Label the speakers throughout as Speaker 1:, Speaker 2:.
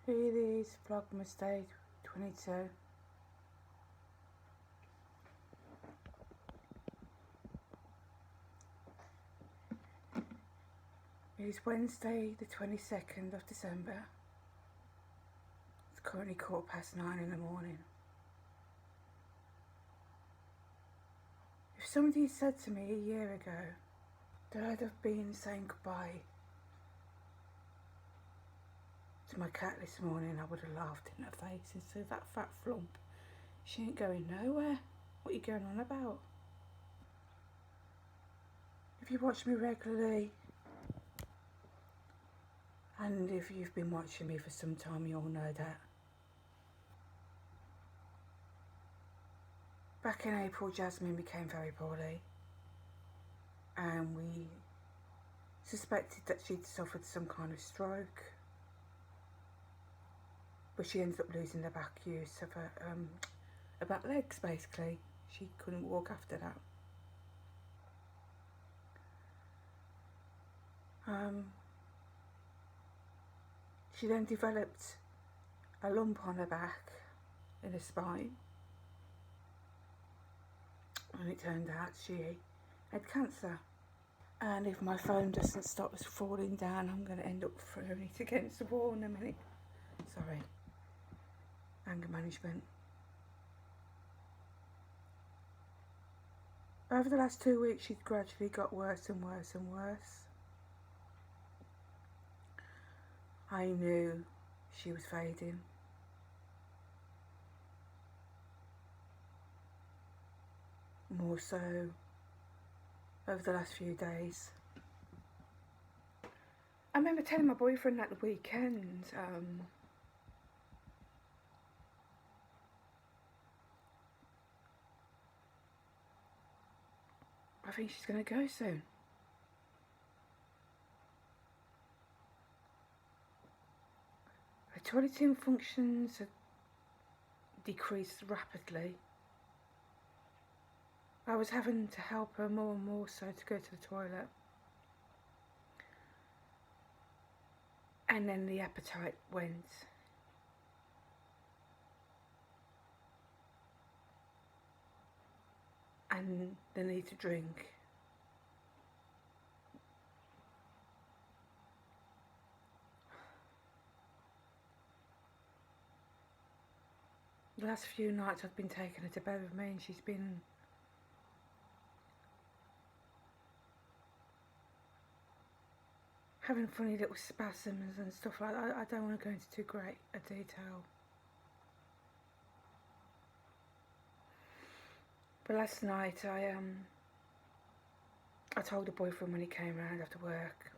Speaker 1: Here it is, Vlogmas Day 22. It is Wednesday the 22nd of December. It's currently 9:15 in the morning. If somebody had said to me a year ago that I'd have been saying goodbye to my cat this morning, I would have laughed in her face and said, "That fat flump, she ain't going nowhere. What are you going on about?" If you watch me regularly, and if you've been watching me for some time, you all know that back in April, Jasmine became very poorly, and we suspected that she'd suffered some kind of stroke, but she ended up losing the back use of her back legs. Basically, she couldn't walk after that. She then developed a lump on her back in her spine, and it turned out she had cancer. And if my phone doesn't stop falling down, I'm going to end up throwing it against the wall in a minute. Sorry. Anger management. Over the last 2 weeks, she'd gradually got worse and worse and worse. I knew she was fading. More so over the last few days. I remember telling my boyfriend at the weekend, I think she's going to go soon. Her toileting functions have decreased rapidly. I was having to help her more and more so to go to the toilet. And then the appetite went. And the need to drink. The last few nights I've been taking her to bed with me, and she's been having funny little spasms and stuff like that. I don't want to go into too great a detail. But last night I told the boyfriend when he came round after work,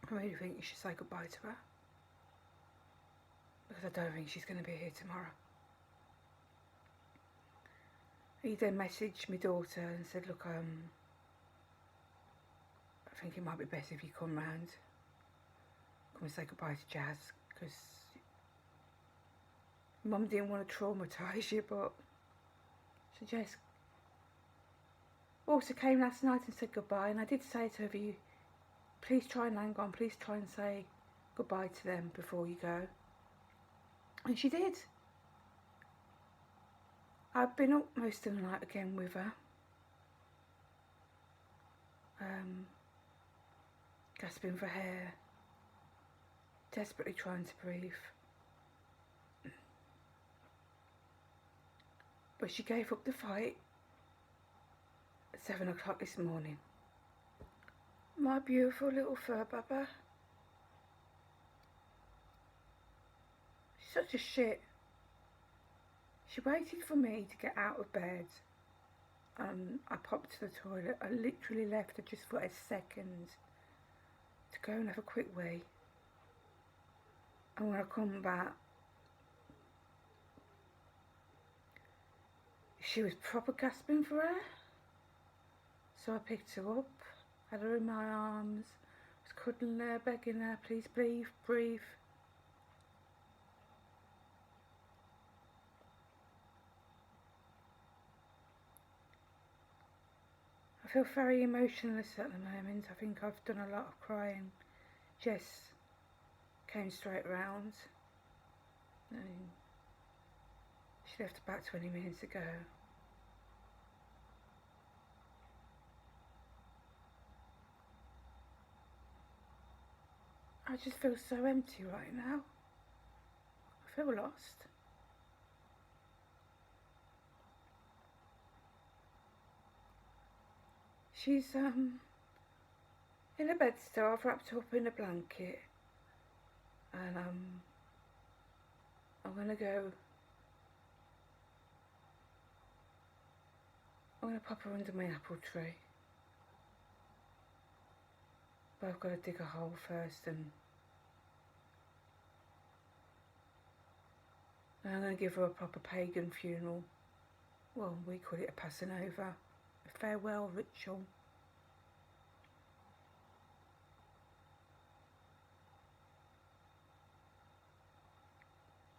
Speaker 1: I really think you should say goodbye to her, because I don't think she's going to be here tomorrow. He then messaged my daughter and said, "Look, I think it might be best if you come round, come and say goodbye to Jazz, because Mum didn't want to traumatise you, but she just also came last night and said goodbye." And I did say to her, please try and hang on, please try and say goodbye to them before you go. And she did. I've been up most of the night again with her, gasping for air, desperately trying to breathe. But she gave up the fight at 7 o'clock this morning. My beautiful little fur baba. She's such a shit. She waited for me to get out of bed. I popped to the toilet. I literally left her just for a second to go and have a quick wee. And when I come back, she was proper gasping for air. So I picked her up, had her in my arms, was cuddling her, begging her, please breathe, breathe. I feel very emotionless at the moment. I think I've done a lot of crying. Jess came straight round. No, she left about 20 minutes ago. I just feel so empty right now. I feel lost. She's in a bed still. I've wrapped her up in a blanket, and I'm gonna pop her under my apple tree. But I've got to dig a hole first, and I'm going to give her a proper pagan funeral. Well, we call it a passing over, a farewell ritual.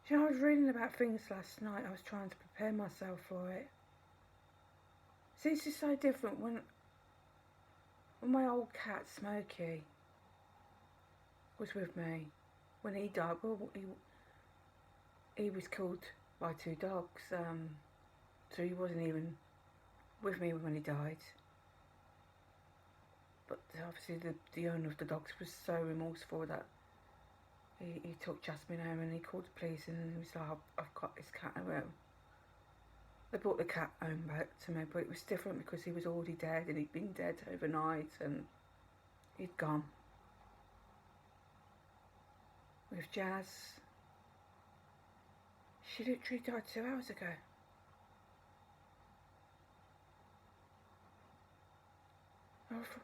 Speaker 1: You know, I was reading about things last night. I was trying to prepare myself for it. See, it's just so different when my old cat Smokey was with me. When he died, well, he was killed by 2 dogs, so he wasn't even with me when he died. But obviously the owner of the dogs was so remorseful that he took Jasmine home, and he called the police, and he was like, I've got this cat home. They brought the cat home back to me, but it was different because he was already dead, and he'd been dead overnight, and he'd gone. With Jazz, she literally died 2 hours ago. I've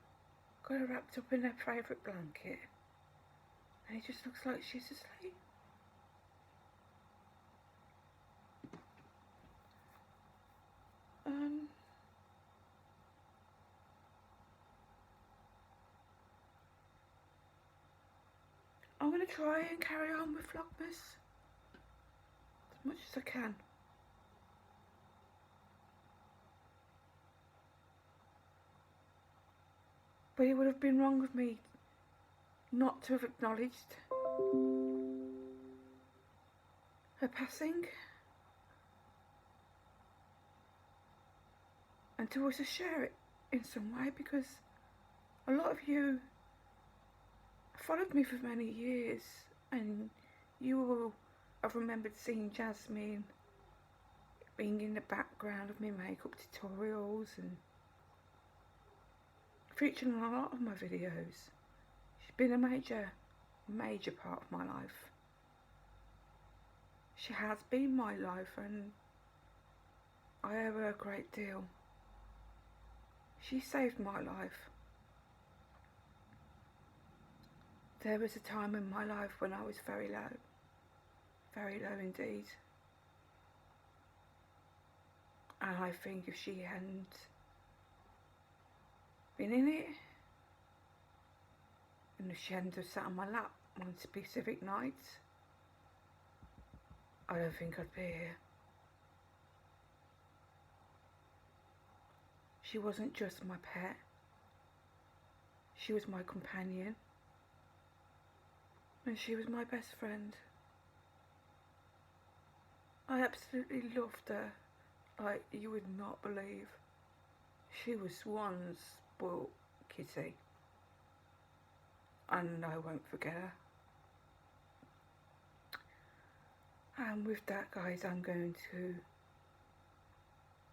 Speaker 1: got her wrapped up in her favourite blanket, and it just looks like she's asleep. I'm going to try and carry on with Vlogmas as much as I can. But it would have been wrong of me not to have acknowledged her passing, and to also share it in some way, because a lot of you followed me for many years, and you will have remembered seeing Jasmine being in the background of my makeup tutorials and featuring in a lot of my videos. She's been a major part of my life. She has been my life, and I owe her a great deal. She saved my life. There was a time in my life when I was very low indeed. And I think if she hadn't been in it, and if she hadn't have sat on my lap on specific nights, I don't think I'd be here. She wasn't just my pet. She was my companion. And she was my best friend. I absolutely loved her like you would not believe. She was one spoiled kitty, and I won't forget her. And with that, guys, I'm going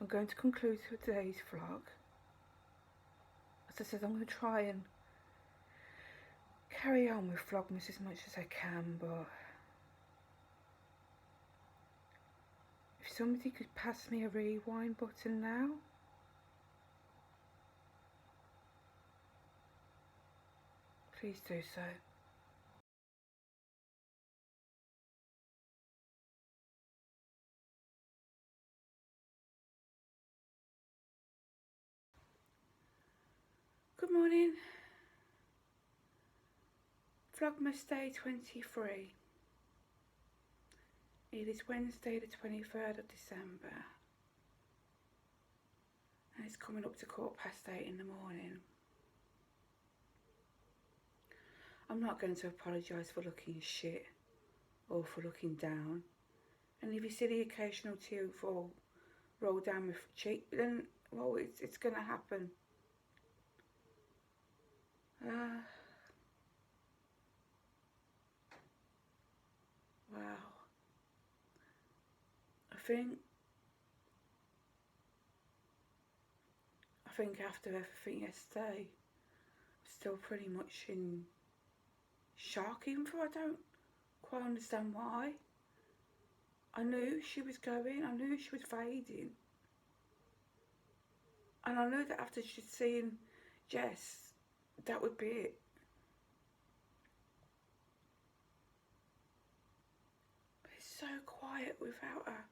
Speaker 1: to conclude today's vlog. As I said, I'm going to try and carry on with Vlogmas as much as I can, but if somebody could pass me a rewind button now. Please do so. Good morning. Vlogmas Day 23. It is Wednesday the 23rd of December. And it's coming up to 8:15 in the morning. I'm not going to apologise for looking shit or for looking down. And if you see the occasional tear fall roll down my cheek, then, well, it's going to happen. Wow. I think after everything yesterday, I'm still pretty much in shock, even though I don't quite understand why. I knew she was going, I knew she was fading. And I knew that after she'd seen Jess, that would be it. But it's so quiet without her.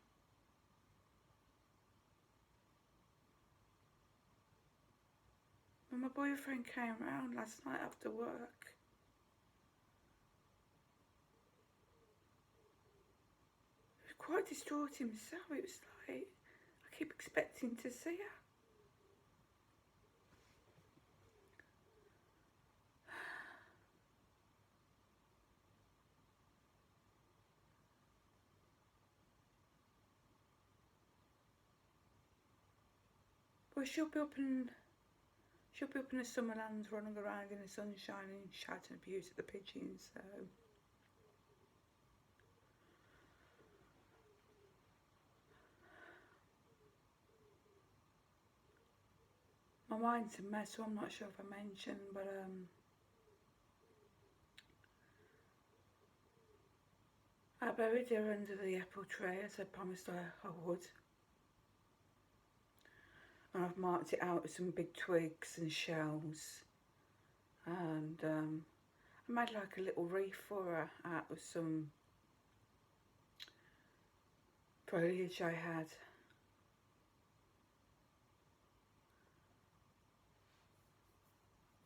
Speaker 1: When my boyfriend came round last night after work, he was quite distraught himself. It was like, I keep expecting to see her. Well, she'll be up in the Summerlands running around in the sunshine and shouting abuse at the pigeons, so. My mind's a mess, so I'm not sure if I mentioned, but I buried her under the apple tree as I promised I would. And I've marked it out with some big twigs and shells. And I made like a little wreath for her out of some foliage I had.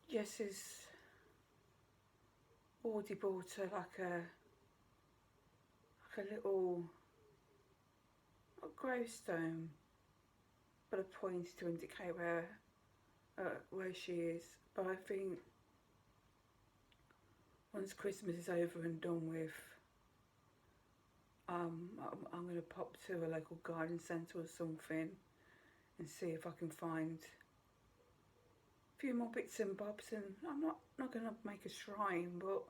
Speaker 1: Jess's already bought her like a little, not gravestone, but a point to indicate where she is. But I think once Christmas is over and done with, I'm going to pop to a local garden centre or something and see if I can find a few more bits and bobs. And I'm not going to make a shrine, but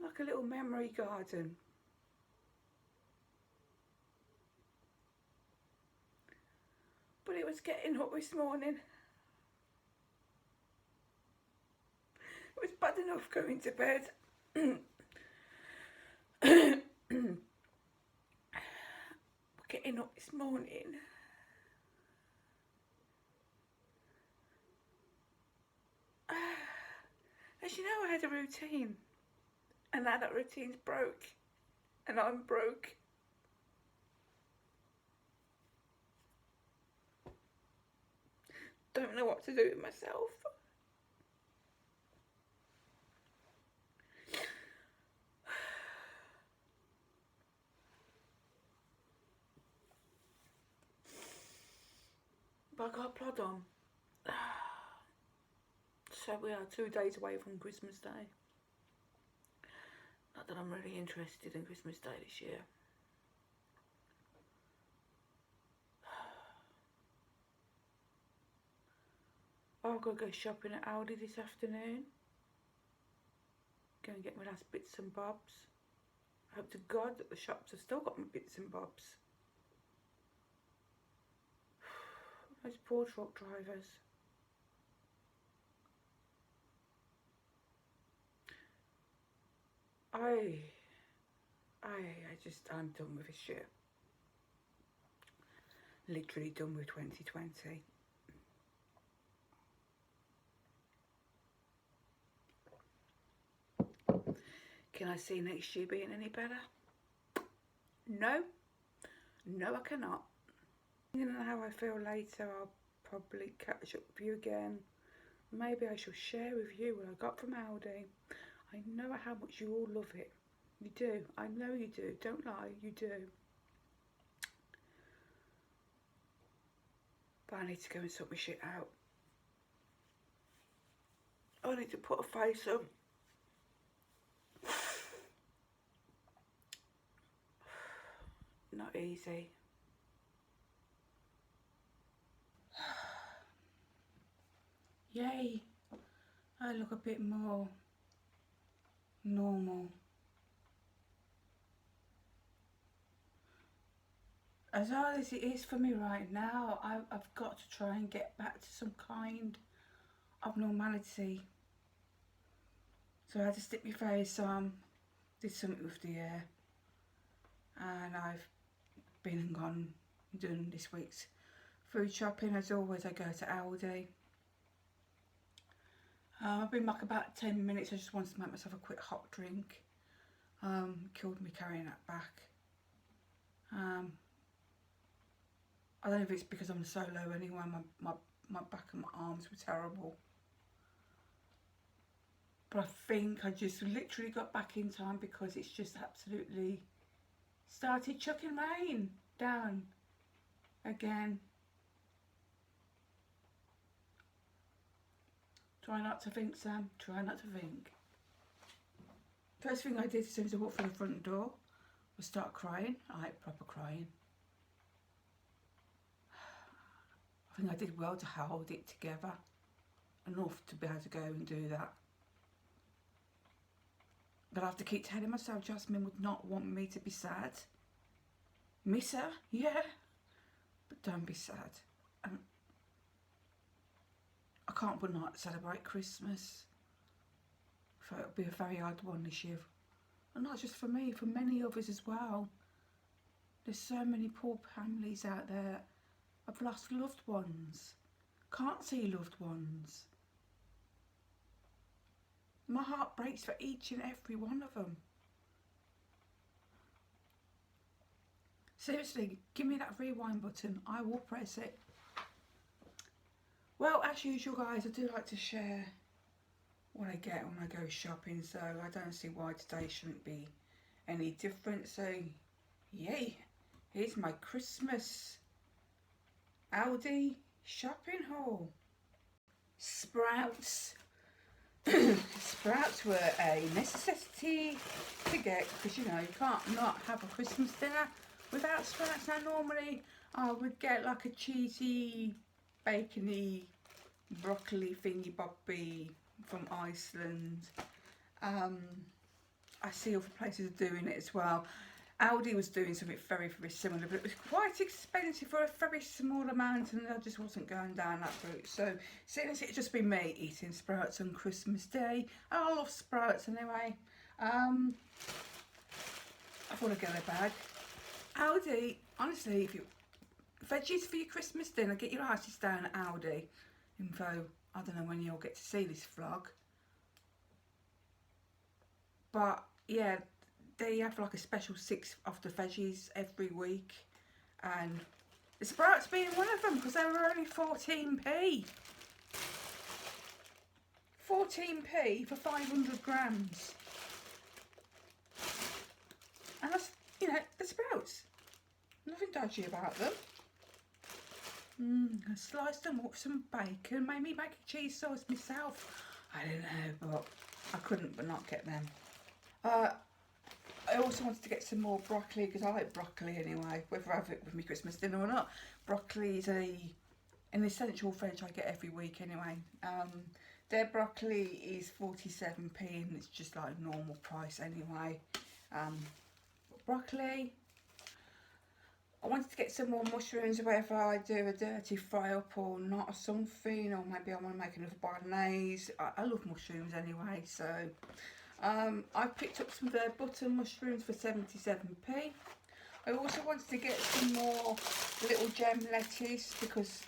Speaker 1: like a little memory garden. But it was getting up this morning. It was bad enough going to bed. Getting up this morning. As you know, I had a routine. And now that routine's broke. And I'm broke. Don't know what to do with myself. But I got a plod on. So we are 2 days away from Christmas Day. Not that I'm really interested in Christmas Day this year. I've got to go shopping at Aldi this afternoon. Go and get my last bits and bobs. I hope to God that the shops have still got my bits and bobs. Those poor truck drivers. I'm done with this year. Literally done with 2020. Can I see next year being any better? No. No, I cannot. Depending on how I feel later, I'll probably catch up with you again. Maybe I shall share with you what I got from Aldi. I know how much you all love it. You do. I know you do. Don't lie. You do. But I need to go and sort my shit out. I need to put a face on. not easy. Yay, I look a bit more normal. As hard as it is for me right now, I've got to try and get back to some kind of normality. So I had to stick my face on, did something with the hair, and I've been and gone and done this week's food shopping. As always, I go to Aldi. I've been back about 10 minutes. I just wanted to make myself a quick hot drink. Killed me carrying that back. I don't know if it's because I'm so low anyway. My back and my arms were terrible. But I think I just literally got back in time because it's just absolutely started chucking rain down again. Try not to think, Sam. Try not to think. First thing I did as soon as I walked through the front door was start crying. Like proper crying. I think I did well to hold it together enough to be able to go and do that. But I have to keep telling myself Jasmine would not want me to be sad. Miss her, yeah, but don't be sad. I can't but not celebrate Christmas. So it'll be a very hard one this year. And not just for me, for many others as well. There's so many poor families out there have lost loved ones. Can't see loved ones. My heart breaks for each and every one of them. Seriously, give me that rewind button. I will press it. Well, as usual, guys, I do like to share what I get when I go shopping, so I don't see why today shouldn't be any different. So, yay, here's my Christmas Aldi shopping haul. Sprouts. Sprouts were a necessity to get because, you know, you can't not have a Christmas dinner without sprouts. Now, normally I would get like a cheesy, bacony, broccoli thingy bobby from Iceland. I see other places are doing it as well. Aldi was doing something very, very similar, but it was quite expensive for a very small amount, and I just wasn't going down that route. So, since it's just been me eating sprouts on Christmas Day, and I love sprouts anyway, I thought I'd get a bag. Aldi, honestly, if you veggies for your Christmas dinner, get your asses down at Aldi. Info, I don't know when you'll get to see this vlog, but yeah, they have like a special 6 of the veggies every week, and the sprouts being one of them because they were only 14p. 14p for 500 grams. And that's, you know, the sprouts. Nothing dodgy about them. I sliced them up with some bacon, made me make a cheese sauce myself. I don't know, but I couldn't but not get them. I also wanted to get some more broccoli because I like broccoli anyway, whether I have it with my Christmas dinner or not. Broccoli is an essential veg I get every week anyway. Their broccoli is 47p and it's just like normal price anyway. Broccoli. I wanted to get some more mushrooms, whether I do a dirty fry up or not or something, or maybe I want to make another bolognese. I love mushrooms anyway, so I picked up some of their butter mushrooms for 77p. I also wanted to get some more little gem lettuce because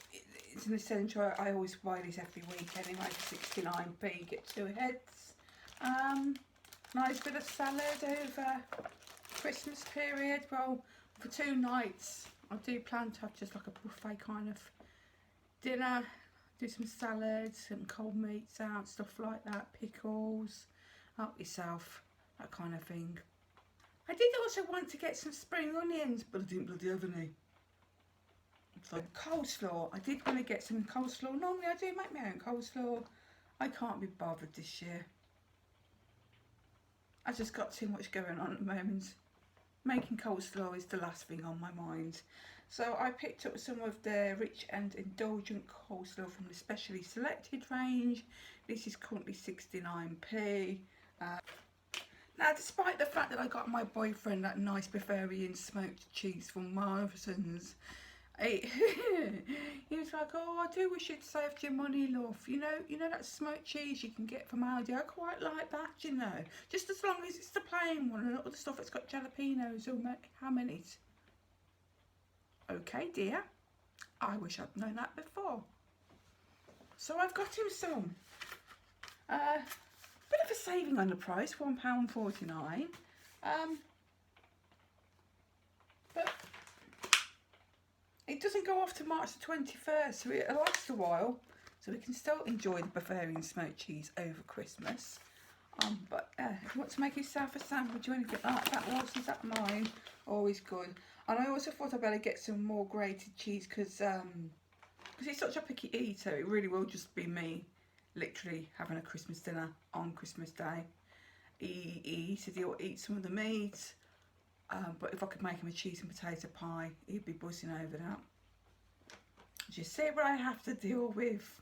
Speaker 1: it's an essential. I always buy this every week anyway for 69p, get 2 heads. Nice bit of salad over Christmas period. Well, for 2 nights I do plan to have just like a buffet kind of dinner. Do some salads, some cold meats out, stuff like that, pickles, help yourself, that kind of thing. I did also want to get some spring onions, but I didn't bloody have any. So coleslaw, I did want to get some coleslaw. Normally I do make my own coleslaw. I can't be bothered this year. I just got too much going on at the moment. making coleslaw is the last thing on my mind. So I picked up some of their rich and indulgent coleslaw from the specially selected range. This is currently 69p. Now, despite the fact that I got my boyfriend that nice Bavarian smoked cheese from Morrison's, he was like, "Oh, I do wish you'd saved your money, love. You know that smoked cheese you can get from Aldi. I quite like that, you know. Just as long as it's the plain one and not the stuff that's got jalapenos or ham in it." Okay, dear. I wish I'd known that before. So I've got him some. Bit of a saving on the price, £1.49. But it doesn't go off to March the 21st, so it'll last a while. So we can still enjoy the Bavarian smoked cheese over Christmas. But if you want to make yourself a sandwich or anything like that, whilst is that mine, always good. And I also thought I'd better get some more grated cheese because he's such a picky eater. It really will just be me literally having a Christmas dinner on Christmas Day. He said he'll eat some of the meat, but if I could make him a cheese and potato pie, he'd be buzzing over that. Just see what I have to deal with.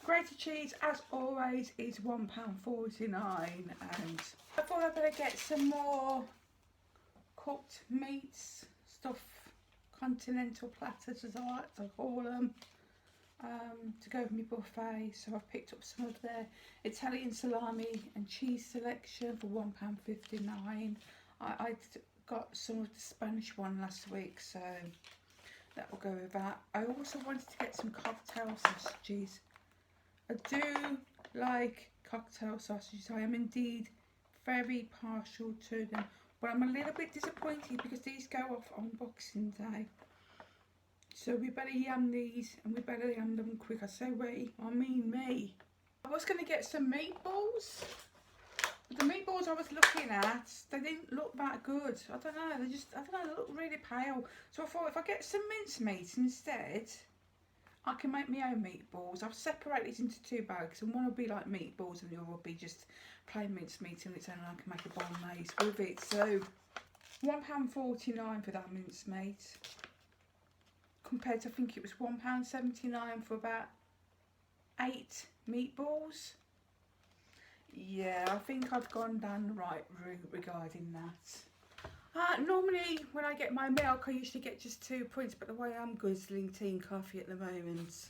Speaker 1: Grated cheese, as always, is £1.49, and I thought I'd better get some more cooked meats, stuff, continental platters as I like to call them, to go with my buffet. So I've picked up some of their Italian salami and cheese selection for £1.59. I got some of the Spanish one last week, so that will go with that. I also wanted to get some cocktail sausages. I do like cocktail sausages. I am indeed very partial to them, but I'm a little bit disappointed because these go off on Boxing Day. So we better yam these, and we better yam them quick. I say we, I mean me. I was going to get some meatballs, but the meatballs I was looking at, they didn't look that good. I don't know, they look really pale. So I thought if I get some mincemeat instead, I can make my own meatballs. I've separated it into two bags, and one will be like meatballs and the other will be just plain mincemeat in its own, and I can make a bolognese with it. So £1.49 for that mincemeat, compared to, I think it was £1.79 for about 8 meatballs. Yeah, I think I've gone down the right route regarding that. Normally when I get my milk I usually get just 2 points, but the way I'm guzzling tea and coffee at the moment,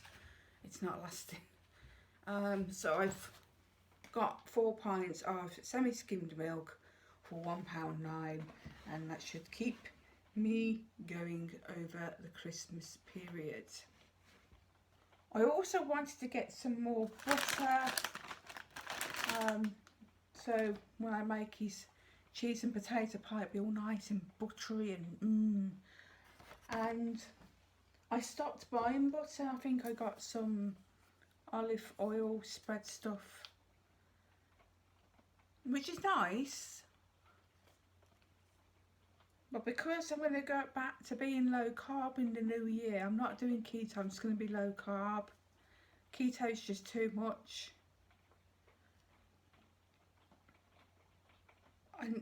Speaker 1: it's not lasting. So I've got 4 pints of semi-skimmed milk for £1.09, and that should keep me going over the Christmas period. I also wanted to get some more butter, so when I make his cheese and potato pie, it'll be all nice and buttery and And I stopped buying butter. I think I got some olive oil spread stuff, which is nice. But because I'm going to go back to being low carb in the new year, I'm not doing keto, I'm just going to be low carb. Keto is just too much. And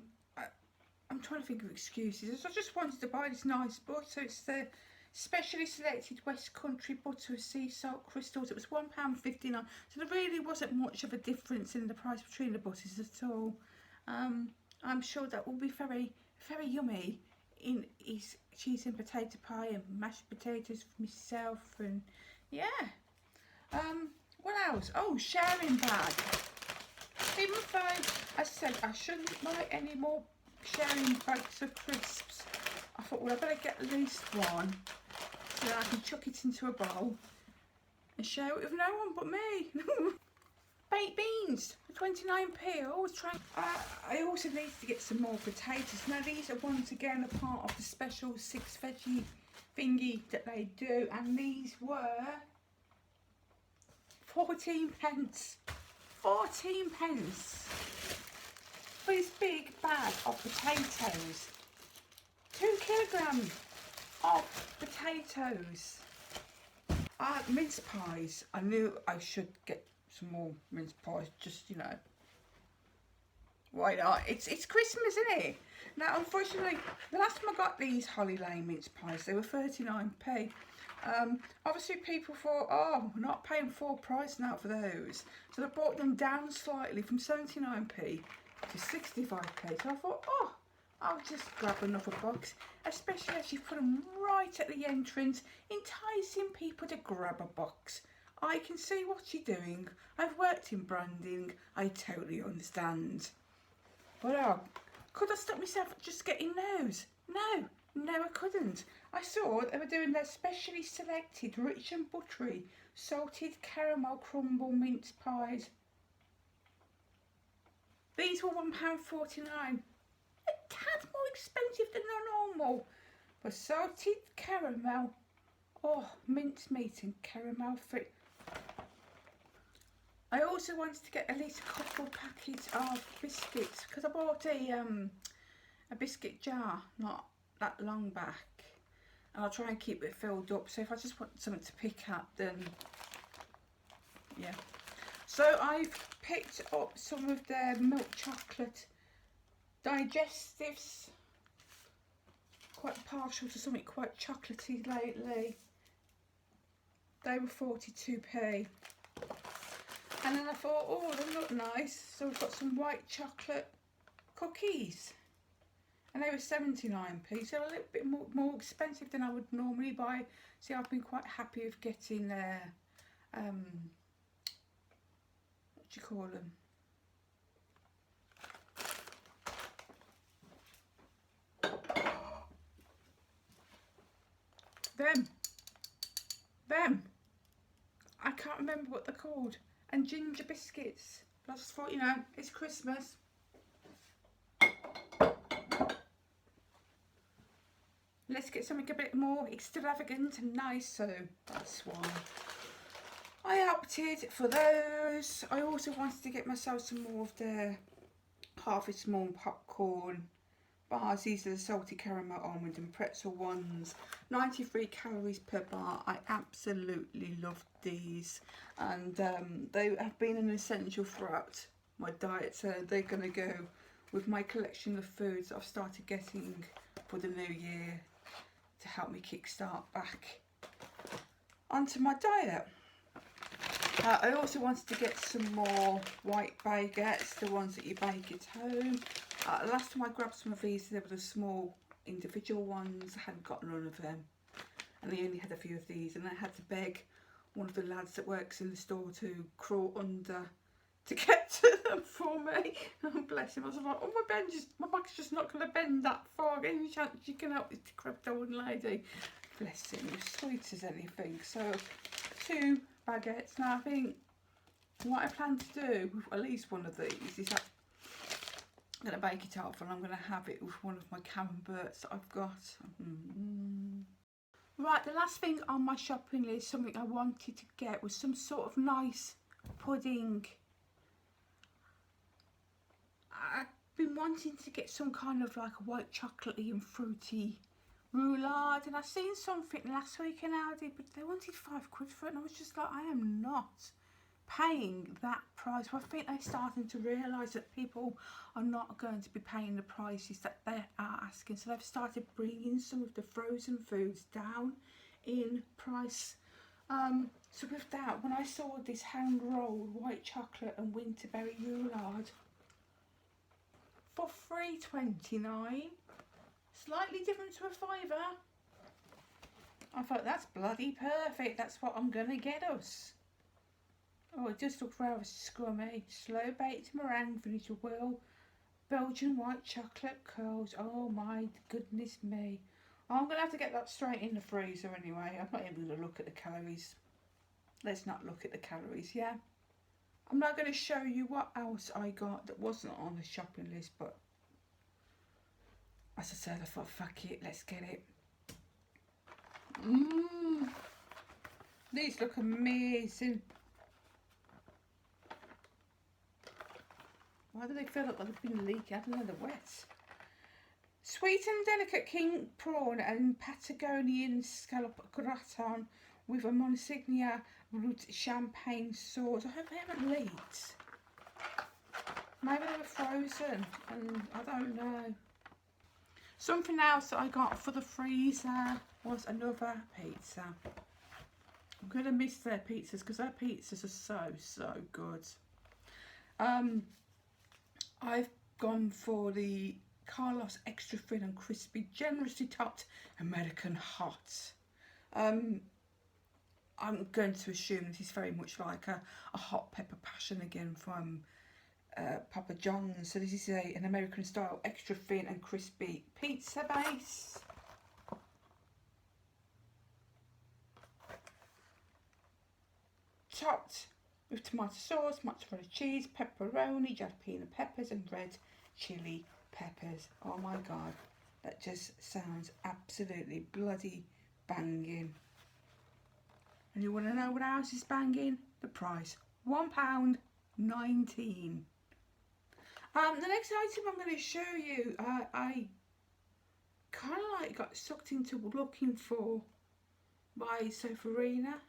Speaker 1: I'm trying to think of excuses. I just wanted to buy this nice butter. It's the specially selected West Country butter with sea salt crystals. It was £1.59, so there really wasn't much of a difference in the price between the butters at all. I'm sure that will be very, very yummy in his cheese and potato pie and mashed potatoes for myself, and yeah. What else? Oh, sharing bag. Even though I said I shouldn't buy any more sharing bags of crisps, I thought, well, I better get at least one so that I can chuck it into a bowl and share it with no one but me. Baked beans for 29p. I always try. I also need to get some more potatoes. Now these are once again a part of the special 6 veggie thingy that they do, and these were 14 pence. 14 pence for this big bag of potatoes. 2 kilograms of potatoes. Mince pies. I knew I should get some more mince pies, just, you know. Why not? It's Christmas, isn't it? Now, unfortunately, the last time I got these Holly Lane mince pies, they were 39p. Obviously, people thought, oh, we're not paying full price now for those. So they brought them down slightly from 79p to 65p. So I thought, oh, I'll just grab another box, especially as you put them right at the entrance, enticing people to grab a box. I can see what you're doing. I've worked in branding. I totally understand. But could I stop myself just getting those? No, I couldn't. I saw they were doing their specially selected rich and buttery salted caramel crumble mince pies. These were £1.49. A tad more expensive than the normal. For salted caramel. Oh, mincemeat and caramel fruit. I also wanted to get at least a couple packets of biscuits because I bought a biscuit jar not that long back, and I'll try and keep it filled up. So if I just want something to pick up, then yeah. So I've picked up some of their milk chocolate digestives. Quite partial to something quite chocolatey lately. They were 42p. And then I thought, oh, they look nice. So we've got some white chocolate cookies. And they were 79p, so a little bit more expensive than I would normally buy. See, I've been quite happy with getting their, what do you call them? Them. I can't remember what they're called. And ginger biscuits. But I just thought, you know, it's Christmas. Let's get something a bit more extravagant and nice, so that's why I opted for those. I also wanted to get myself some more of their Harvest Moon popcorn bars. These are the salty caramel almond and pretzel ones. 93 calories per bar. I absolutely love these, and they have been an essential throughout my diet, so they're going to go with my collection of foods I've started getting for the new year to help me kickstart back onto my diet. I also wanted to get some more white baguettes, the ones that you bake at home. Last time I grabbed some of these, they were the small individual ones. I hadn't got none of them, and they only had a few of these, and I had to beg one of the lads that works in the store to crawl under to get to them for me. Oh, bless him. I was like, oh, my back's just not going to bend that far. Any chance you can help this decrepit old lady? Bless him, as sweet as anything. So 2 baguettes. Now I think what I plan to do with at least one of these is that I'm going to bake it off, and I'm going to have it with one of my camemberts that I've got. Right, the last thing on my shopping list, something I wanted to get, was some sort of nice pudding. I've been wanting to get some kind of like a white chocolatey and fruity roulade, and I seen something last week in Aldi, but they wanted £5 for it, and I was just like, I am not paying that price. Well, I think they're starting to realise that people are not going to be paying the prices that they are asking, so they've started bringing some of the frozen foods down in price. So with that, when I saw this hand rolled white chocolate and winterberry roulade for £3.29, slightly different to a £5, I thought, that's bloody perfect. That's what I'm gonna get us. Oh, it just looks rather scrummy. Slow baked meringue finished with Belgian white chocolate curls. Oh my goodness me. Oh, I'm going to have to get that straight in the freezer anyway. I'm not even going to look at the calories. Let's not look at the calories, yeah? I'm not going to show you what else I got that wasn't on the shopping list, but as I said, I thought, fuck it, let's get it. These look amazing. Why do they feel like they've been leaking? I don't know, they're wet. Sweet and delicate king prawn and Patagonian scallop gratin with a Monsignor root champagne sauce. I hope they haven't leaked. Maybe they were frozen and I don't know. Something else that I got for the freezer was another pizza. I'm going to miss their pizzas because their pizzas are so good. I've gone for the Carlos extra thin and crispy, generously topped American hot. I'm going to assume this is very much like a hot pepper passion again from Papa John's. So this is an American style extra thin and crispy pizza base. Topped with tomato sauce, mozzarella cheese, pepperoni, jalapeno peppers and red chili peppers. Oh my god, that just sounds absolutely bloody banging. And you want to know what else is banging? The price, £1.19. The next item I'm going to show you, I kind of like got sucked into looking for by Sofarina.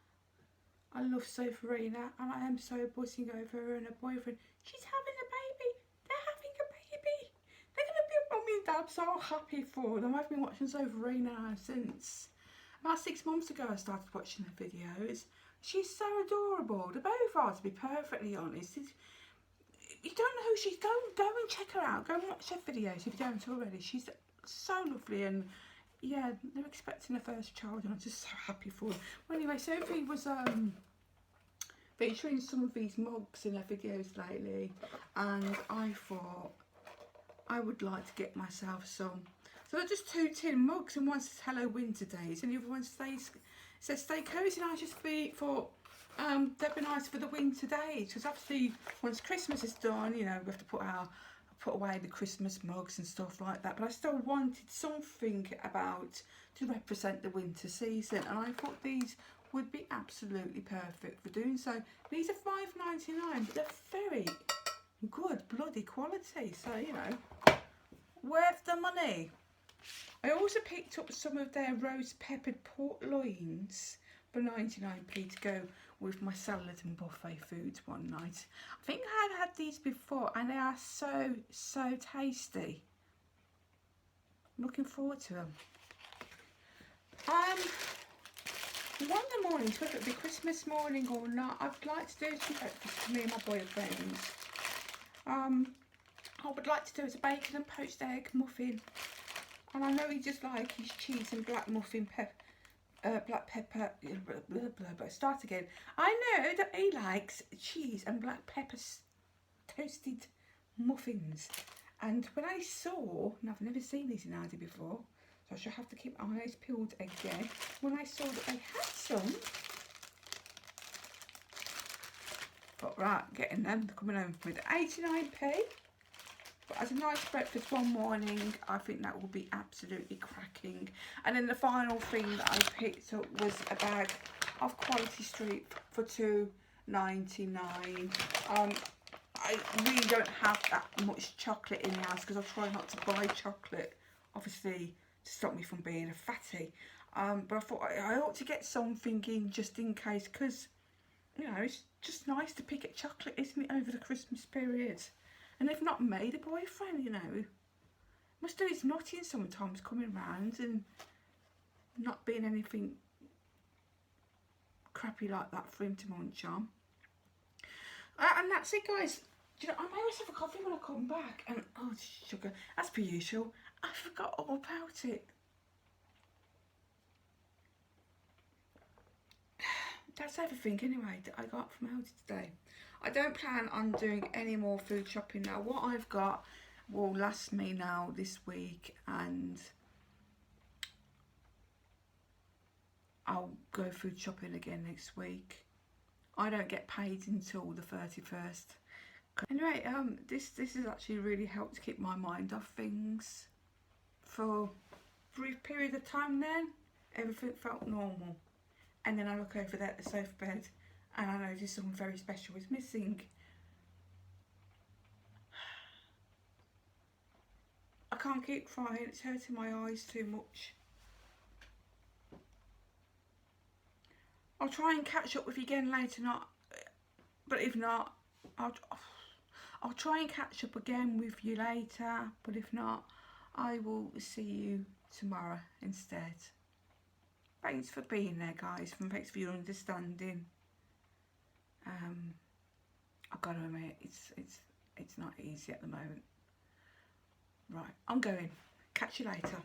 Speaker 1: I love Sofarina and I am so buzzing over her and her boyfriend. She's having a baby. They're having a baby. They're going to be a mummy and dad. I'm so happy for them. I've been watching Sofarina since about 6 months ago. I started watching her videos. She's so adorable. They both are, to be perfectly honest. You don't know who she's. Go and check her out. Go and watch her videos if you don't already. She's so lovely and yeah, they're expecting a first child and I'm just so happy for them. Well, anyway, Sophie was featuring some of these mugs in her videos lately and I thought I would like to get myself some. So they're just 2 tin mugs and one says Hello Winter Days and the other one says Stay Cozy, and I just thought they'd be nice for the winter days because obviously once Christmas is done, you know, we have to put away the Christmas mugs and stuff like that, but I still wanted something to represent the winter season and I thought these would be absolutely perfect for doing so. These are £5.99 but they're very good bloody quality, so you know, worth the money. I also picked up some of their roast peppered pork loins for 99p to go with my salad and buffet foods one night. I think I've had these before and they are so tasty. I'm looking forward to them. One of the mornings, whether it be Christmas morning or not, I'd like to do some breakfast for me and my boyfriend. I would like to do a bacon and poached egg muffin. And I know he just like his cheese and black muffin black pepper, blah, blah, blah. Start again. I know that he likes cheese and black pepper toasted muffins. And when I saw, and I've never seen these in Aldi before, so I shall have to keep my eyes peeled again. When I saw that they had some, but right, getting them, they're coming home with 89p. But as a nice breakfast one morning, I think that will be absolutely cracking. And then the final thing that I picked up was a bag of Quality Street for £2.99. I really don't have that much chocolate in the house because I try not to buy chocolate, obviously, to stop me from being a fatty. But I thought I ought to get something in just in case because, you know, it's just nice to pick at chocolate, isn't it, over the Christmas period? And they've not made a boyfriend, you know. Must do his nutting sometimes coming round and not being anything crappy like that for him to munch on. And that's it, guys. Do you know, I made myself a coffee when I come back and, oh, sugar, as per usual, I forgot all about it. That's everything anyway that I got from Aldi today. I don't plan on doing any more food shopping now. What I've got will last me now this week and I'll go food shopping again next week. I don't get paid until the 31st. Anyway, this has actually really helped keep my mind off things. For a brief period of time then, everything felt normal. And then I look over there at the sofa bed and I notice something very special is missing. I can't keep crying, it's hurting my eyes too much. I'll try and catch up with you again later, but if not, I'll try and catch up again with you later, but if not, I will see you tomorrow instead. Thanks for being there, guys, and thanks for your understanding. I've got to admit, it's not easy at the moment. Right, I'm going. Catch you later.